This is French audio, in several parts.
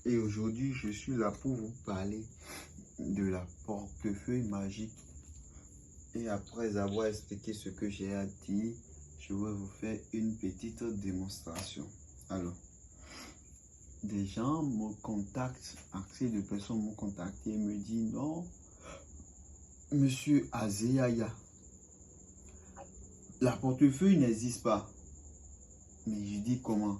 Et aujourd'hui, je suis là pour vous parler de la portefeuille magique. Et après avoir expliqué ce que j'ai à dire, je vais vous faire une petite démonstration. Alors, des gens me contactent, assez de personnes m'ont contacté et me disent non, monsieur Azéaya, la portefeuille n'existe pas. Mais je dis comment?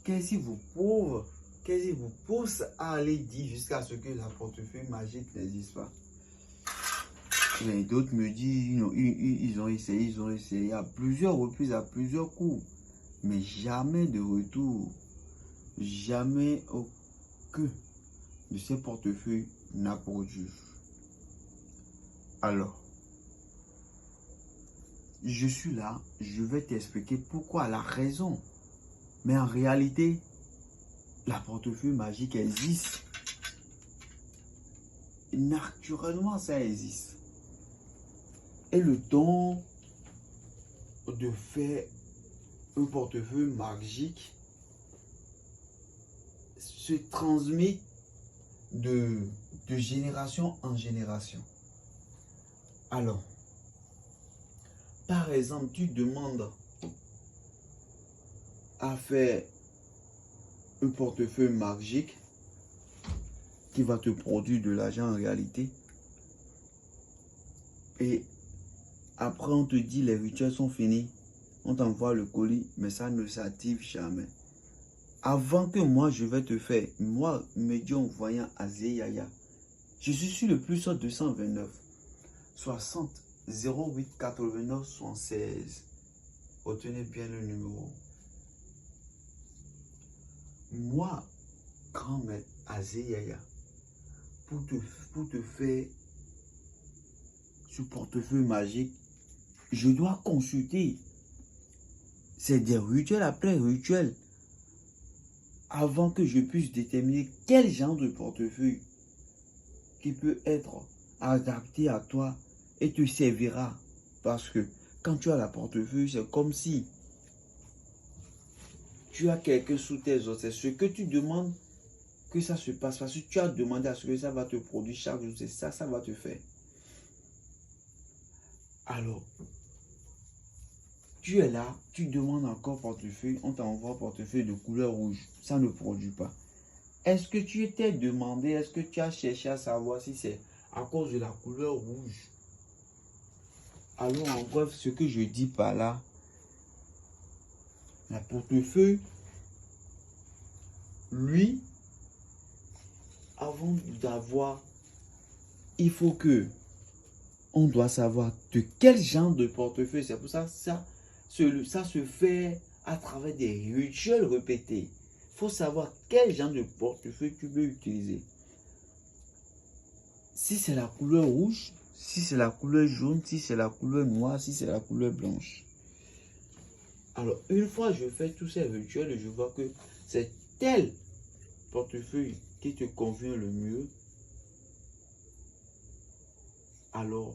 Qu'est-ce qui vous prouve, qu'est-ce qui vous pousse à aller dire jusqu'à ce que la portefeuille magique n'existe pas? Mais d'autres me disent, ils ont essayé à plusieurs reprises, à plusieurs coups, mais jamais de retour. Jamais aucun de ces portefeuilles n'a produit. Alors, je suis là, je vais t'expliquer pourquoi, la raison. Mais en réalité, la portefeuille magique existe. Naturellement, ça existe. Et le temps de faire un portefeuille magique se transmet de génération en génération. Alors, par exemple, tu demandes à faire un portefeuille magique qui va te produire de l'argent en réalité. Et après, on te dit les rituels sont finis. On t'envoie le colis, mais ça ne s'active jamais. Avant que moi, je vais te faire, moi, médium voyant Azéaya, je suis sur le plus 229 60 08 89 76. Retenez bien le numéro. Moi, grand maître Azéaya, pour te faire ce portefeuille magique, je dois consulter. C'est des rituels après rituels avant que je puisse déterminer quel genre de portefeuille qui peut être adapté à toi et te servira. Parce que quand tu as la portefeuille, c'est comme si tu as quelque sous tes os. C'est ce que tu demandes que ça se passe. Parce que tu as demandé à ce que ça va te produire chaque jour. C'est ça, ça va te faire. Alors, tu es là, tu demandes encore portefeuille, on t'envoie portefeuille de couleur rouge. Ça ne produit pas. Est-ce que tu t'es demandé, est-ce que tu as cherché à savoir si c'est à cause de la couleur rouge? Alors, en bref, ce que je dis par là, la portefeuille, lui, avant d'avoir, il faut que on doit savoir de quel genre de portefeuille. C'est pour ça que ça se fait à travers des rituels répétés. Il faut savoir quel genre de portefeuille tu veux utiliser. Si c'est la couleur rouge, si c'est la couleur jaune, si c'est la couleur noire, si c'est la couleur blanche. Alors, une fois je fais tous ces rituels et je vois que c'est tel portefeuille qui te convient le mieux, alors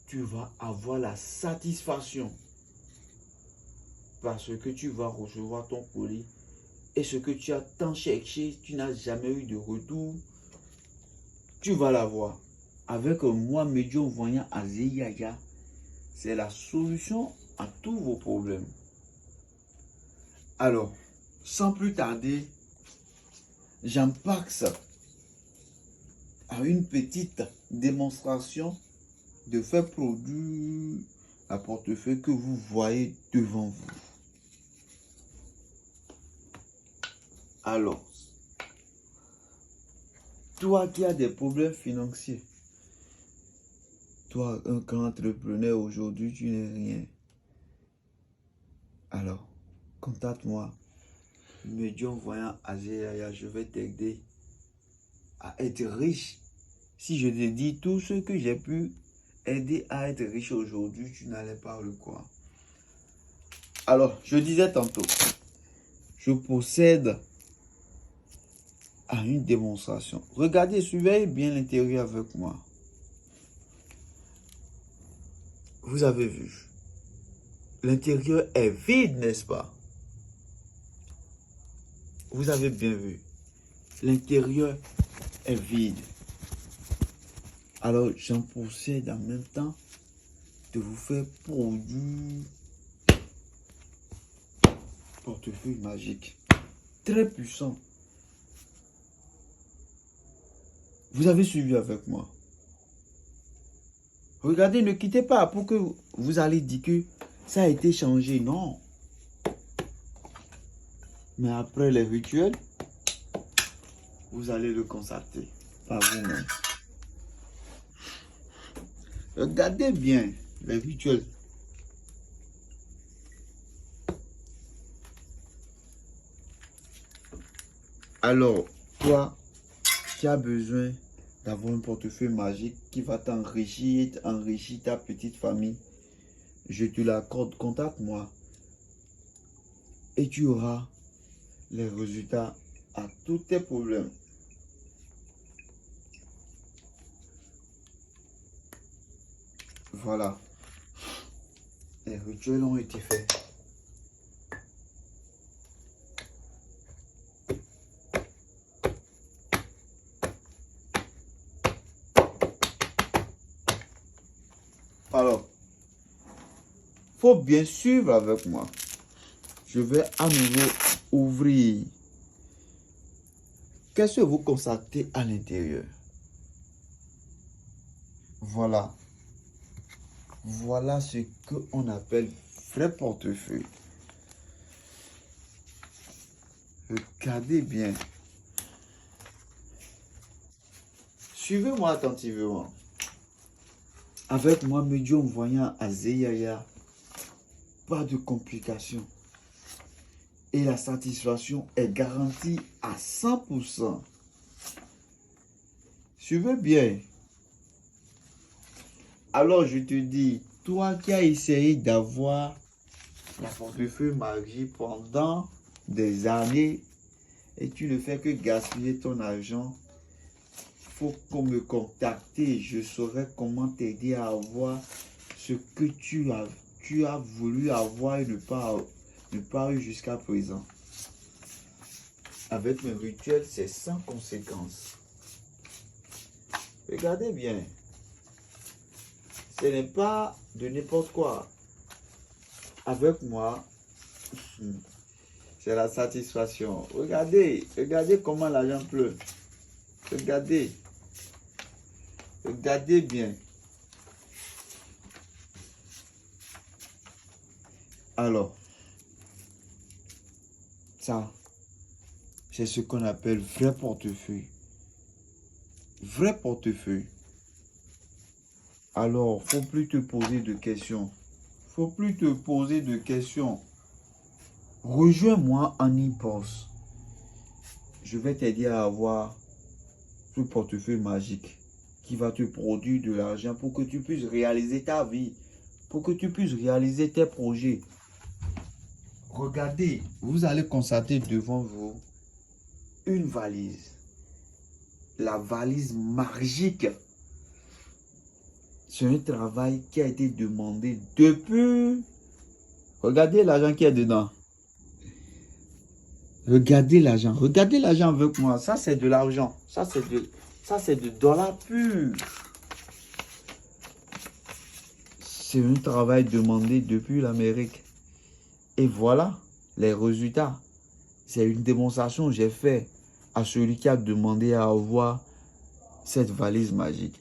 tu vas avoir la satisfaction parce que tu vas recevoir ton colis et ce que tu as tant cherché, tu n'as jamais eu de retour, tu vas l'avoir. Avec moi, médium voyant Azéaya, c'est la solution à tous vos problèmes. Alors, sans plus tarder, j'empaque à une petite démonstration de faire produire la portefeuille que vous voyez devant vous. Alors, toi qui as des problèmes financiers, toi, un grand entrepreneur aujourd'hui, tu n'es rien. Alors, contacte-moi, médium voyant Azéaya, je vais t'aider à être riche. Si je te dis tout ce que j'ai pu aider à être riche aujourd'hui, tu n'allais pas le croire. Alors, je disais tantôt, je procède à une démonstration. Regardez, surveillez bien l'intérieur avec moi. Vous avez vu, l'intérieur est vide, n'est-ce pas? Vous avez bien vu. l'intérieur est vide. Alors, j'en procède en même temps de vous faire produire portefeuille magique. Très puissant. Vous avez suivi avec moi. Regardez, ne quittez pas pour que vous allez dire que ça a été changé. Non. Mais après les rituels, vous allez le constater par vous-même. Regardez bien les rituels. Alors, toi, tu as besoin d'avoir un portefeuille magique qui va t'enrichir, enrichir ta petite famille. Je te l'accorde, contacte-moi. Et tu auras les résultats à tous tes problèmes. Voilà. Les rituels ont été faits. Alors, faut bien suivre avec moi. Je vais à nouveau ouvrir. Qu'est-ce que vous constatez à l'intérieur? Voilà. Voilà ce qu'on appelle vrai portefeuille. Regardez bien. Suivez-moi attentivement. Avec moi, médium voyant Azeyaya, pas de complications. Et la satisfaction est garantie à 100%. Suivez bien. Alors je te dis, toi qui as essayé d'avoir la portefeuille magique pendant des années et tu ne fais que gaspiller ton argent, faut qu'on me contacte. Je saurai comment t'aider à avoir ce que tu as voulu avoir et ne pas eu jusqu'à présent. Avec mes rituels, c'est sans conséquence. Regardez bien. Ce n'est pas de n'importe quoi. Avec moi, c'est la satisfaction. Regardez, regardez comment l'argent pleut. Regardez. Regardez bien. Alors, ça, c'est ce qu'on appelle vrai portefeuille. Vrai portefeuille. Alors, faut plus te poser de questions. Faut plus te poser de questions. Rejoins-moi en e-bourse. Je vais t'aider à avoir ce portefeuille magique qui va te produire de l'argent pour que tu puisses réaliser ta vie, pour que tu puisses réaliser tes projets. Regardez, vous allez constater devant vous une valise. La valise magique. C'est un travail qui a été demandé depuis... Regardez l'argent qui est dedans. Regardez l'argent avec moi. Ça, c'est de l'argent. Ça, c'est de dollars purs. C'est un travail demandé depuis l'Amérique. Et voilà les résultats. C'est une démonstration que j'ai faite à celui qui a demandé à avoir cette valise magique.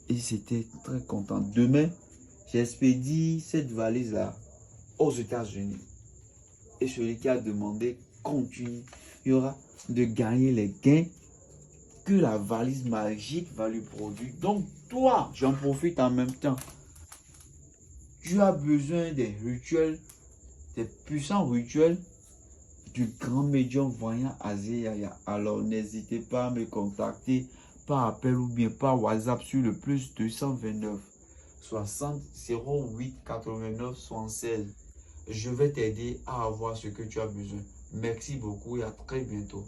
Et c'était très content. Demain, j'expédie cette valise-là aux États-Unis. Et celui qui a demandé continuera de gagner les gains que la valise magique va lui produire. Donc, toi, j'en profite en même temps. Tu as besoin des rituels, des puissants rituels du grand médium voyant Azeyaya. Alors, n'hésitez pas à me contacter par appel ou bien par WhatsApp sur le plus 229 60 08 89 76. Je vais t'aider à avoir ce que tu as besoin. Merci beaucoup et à très bientôt.